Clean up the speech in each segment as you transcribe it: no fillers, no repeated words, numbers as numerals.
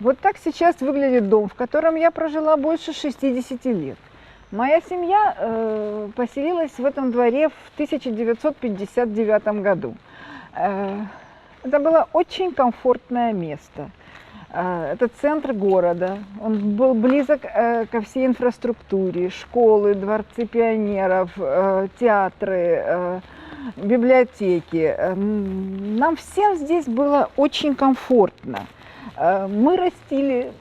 Вот так сейчас выглядит дом, в котором я прожила больше 60 лет. Моя семья поселилась в этом дворе в 1959 году. Это было очень комфортное место. Это центр города, он был близок ко всей инфраструктуре, школы, дворцы пионеров, театры, библиотеки. Нам всем здесь было очень комфортно. Мы растили,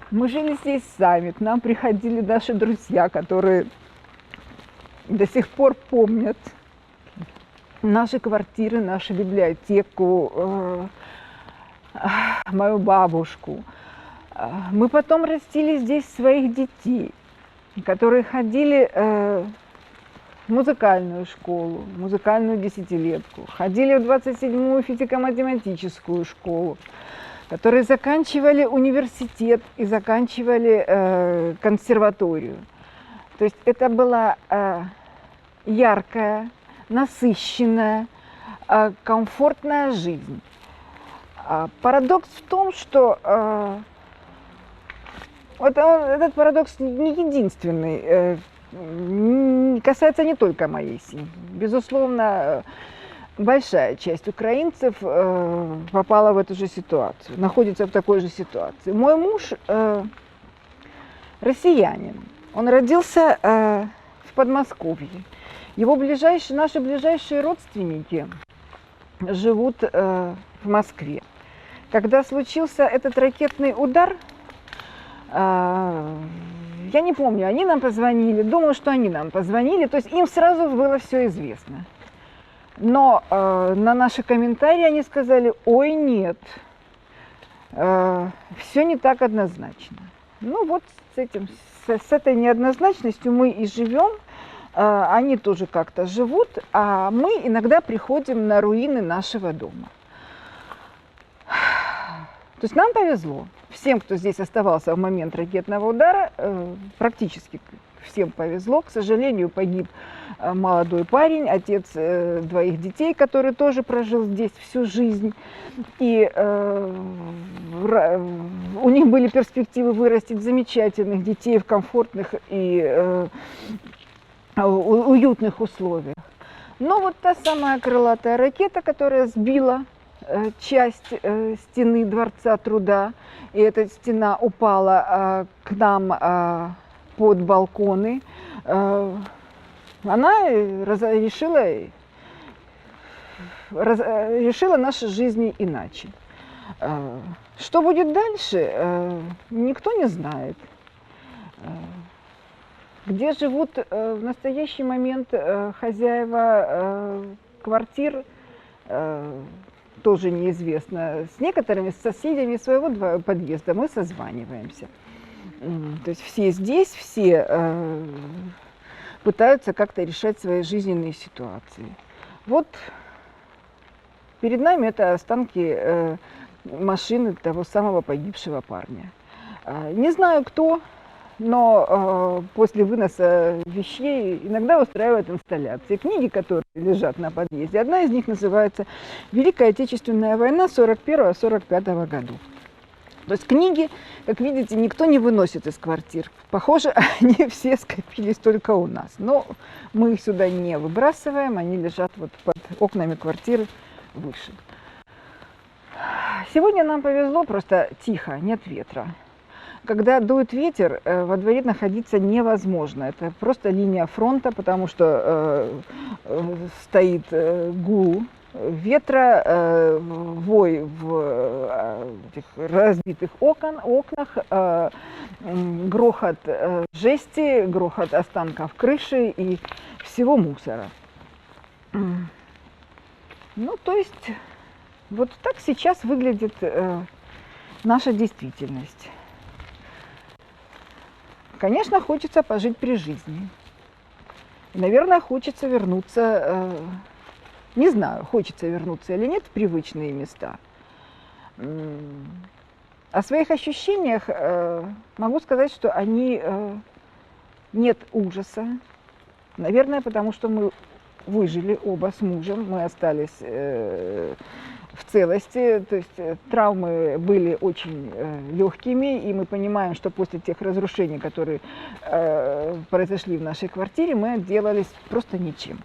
мы жили здесь сами, к нам приходили наши друзья, которые до сих пор помнят наши квартиры, нашу библиотеку, мою бабушку. Мы потом растили здесь своих детей, которые ходили в музыкальную школу, музыкальную десятилетку, ходили в 27-ю физико-математическую школу, которые заканчивали университет и заканчивали консерваторию. То есть это была яркая, насыщенная, комфортная жизнь. Парадокс в том, что этот парадокс не единственный, касается не только моей семьи. Безусловно, большая часть украинцев попала в эту же ситуацию, находится в такой же ситуации. Мой муж россиянин, он родился в Подмосковье. Наши ближайшие родственники живут в Москве. Когда случился этот ракетный удар, я не помню, они нам позвонили, думаю, что они нам позвонили, то есть им сразу было все известно. Но на наши комментарии они сказали: ой, нет, все не так однозначно. Ну вот с этой неоднозначностью мы и живем, они тоже как-то живут, а мы иногда приходим на руины нашего дома. То есть нам повезло. Всем, кто здесь оставался в момент ракетного удара, практически всем повезло. К сожалению, погиб молодой парень, отец двоих детей, который тоже прожил здесь всю жизнь. И у них были перспективы вырастить замечательных детей в комфортных и уютных условиях. Но вот та самая крылатая ракета, которая сбила часть стены Дворца труда, и эта стена упала к нам под балконы, она решила наши жизни иначе. Что будет дальше, никто не знает. Где живут в настоящий момент хозяева квартир, тоже неизвестно. С некоторыми соседями своего подъезда мы созваниваемся. То есть все здесь, все пытаются как-то решать свои жизненные ситуации. Вот перед нами это останки машины того самого погибшего парня. Не знаю кто, но после выноса вещей иногда устраивают инсталляции. Книги, которые лежат на подъезде, одна из них называется «Великая Отечественная война 41-45 годов». То есть книги, как видите, никто не выносит из квартир. Похоже, они все скопились только у нас. Но мы их сюда не выбрасываем, они лежат вот под окнами квартиры выше. Сегодня нам повезло, просто тихо, нет ветра. Когда дует ветер, во дворе находиться невозможно. Это просто линия фронта, потому что стоит гул ветра, вой в этих разбитых окнах, грохот жести, грохот останков крыши и всего мусора. Ну, то есть, вот так сейчас выглядит наша действительность. Конечно, хочется пожить при жизни. И, наверное, хочется вернуться, не знаю, хочется вернуться или нет в привычные места. О своих ощущениях могу сказать, что они нет ужаса. Наверное, потому что мы выжили оба с мужем, мы остались в целости, то есть травмы были очень легкими, и мы понимаем, что после тех разрушений, которые произошли в нашей квартире, мы отделались просто ничем.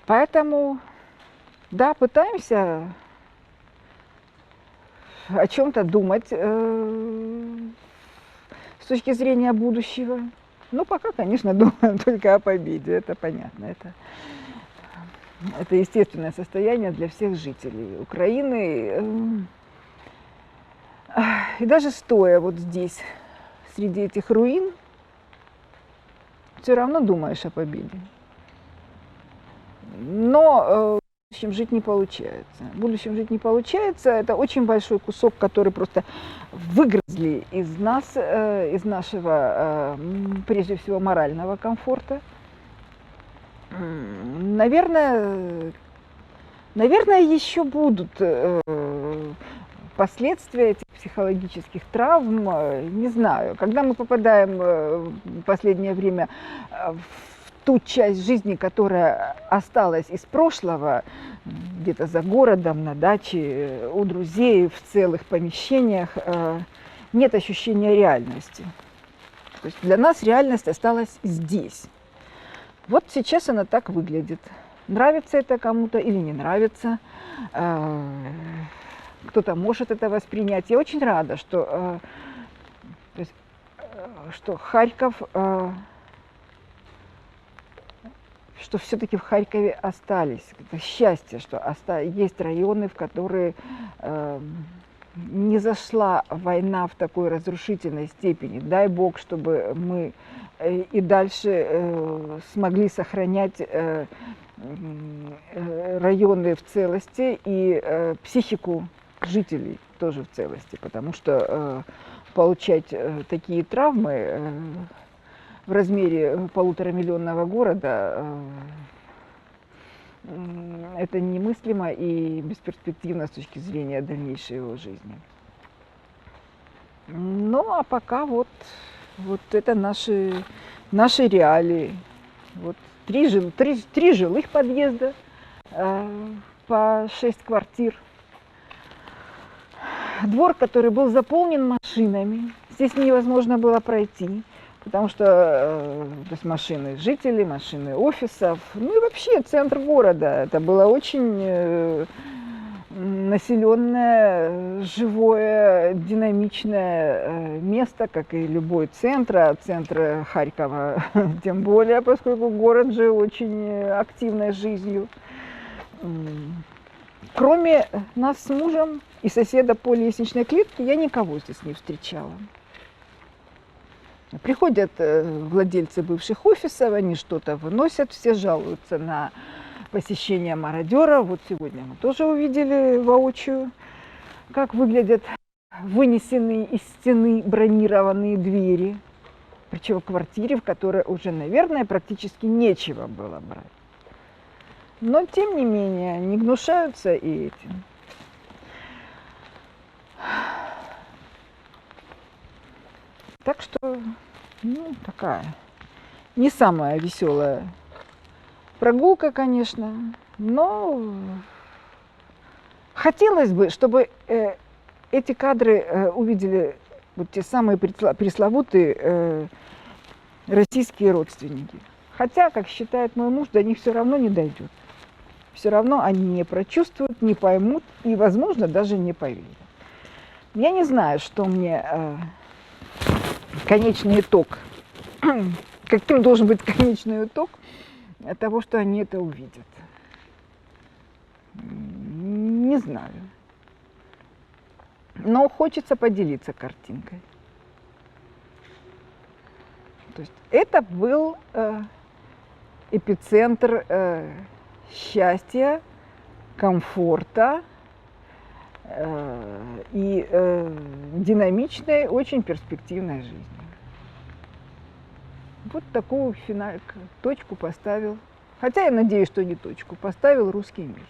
Поэтому, да, пытаемся о чем-то думать с точки зрения будущего. Но пока, конечно, думаем только о победе, это понятно. Это естественное состояние для всех жителей Украины. И даже стоя вот здесь, среди этих руин, все равно думаешь о победе. Но в будущем жить не получается. В будущем жить не получается. Это очень большой кусок, который просто выгрызли из нас, из нашего, прежде всего, морального комфорта. Наверное, еще будут последствия этих психологических травм, не знаю. Когда мы попадаем в последнее время в ту часть жизни, которая осталась из прошлого, где-то за городом, на даче, у друзей, в целых помещениях, нет ощущения реальности. То есть для нас реальность осталась здесь. Вот сейчас она так выглядит. Нравится это кому-то или не нравится. Кто-то может это воспринять. Я очень рада, что Харьков, что все-таки в Харькове остались. Это счастье, что есть районы, в которые не зашла война в такой разрушительной степени. Дай Бог, чтобы мы и дальше смогли сохранять районы в целости и психику жителей тоже в целости, потому что получать такие травмы в размере 1,5-миллионного города это немыслимо и бесперспективно с точки зрения дальнейшей его жизни. Ну, а пока вот это наши реалии. Вот три жилых подъезда, по 6 квартир. Двор, который был заполнен машинами. Здесь невозможно было пройти, потому что то есть машины жителей, машины офисов, ну и вообще центр города. Это было очень населенное, живое, динамичное место, как и любой центр, а центр Харькова тем более, поскольку город жил очень активной жизнью. Кроме нас с мужем и соседа по лестничной клетке, я никого здесь не встречала. Приходят владельцы бывших офисов, они что-то выносят, все жалуются на посещение мародера. Вот сегодня мы тоже увидели воочию, как выглядят вынесенные из стены бронированные двери. Причем в квартире, в которой уже, наверное, практически нечего было брать. Но, тем не менее, не гнушаются и этим. Так что, ну, такая не самая веселая прогулка, конечно, но хотелось бы, чтобы эти кадры увидели вот те самые пресловутые российские родственники. Хотя, как считает мой муж, до них все равно не дойдет. Все равно они не прочувствуют, не поймут и, возможно, даже не поверят. Я не знаю, что мне конечный итог, каким должен быть конечный итог того, что они это увидят. Не знаю. Но хочется поделиться картинкой. То есть это был эпицентр счастья, комфорта и динамичной, очень перспективной жизни. Вот такую точку поставил, хотя я надеюсь, что не точку, поставил русский мир.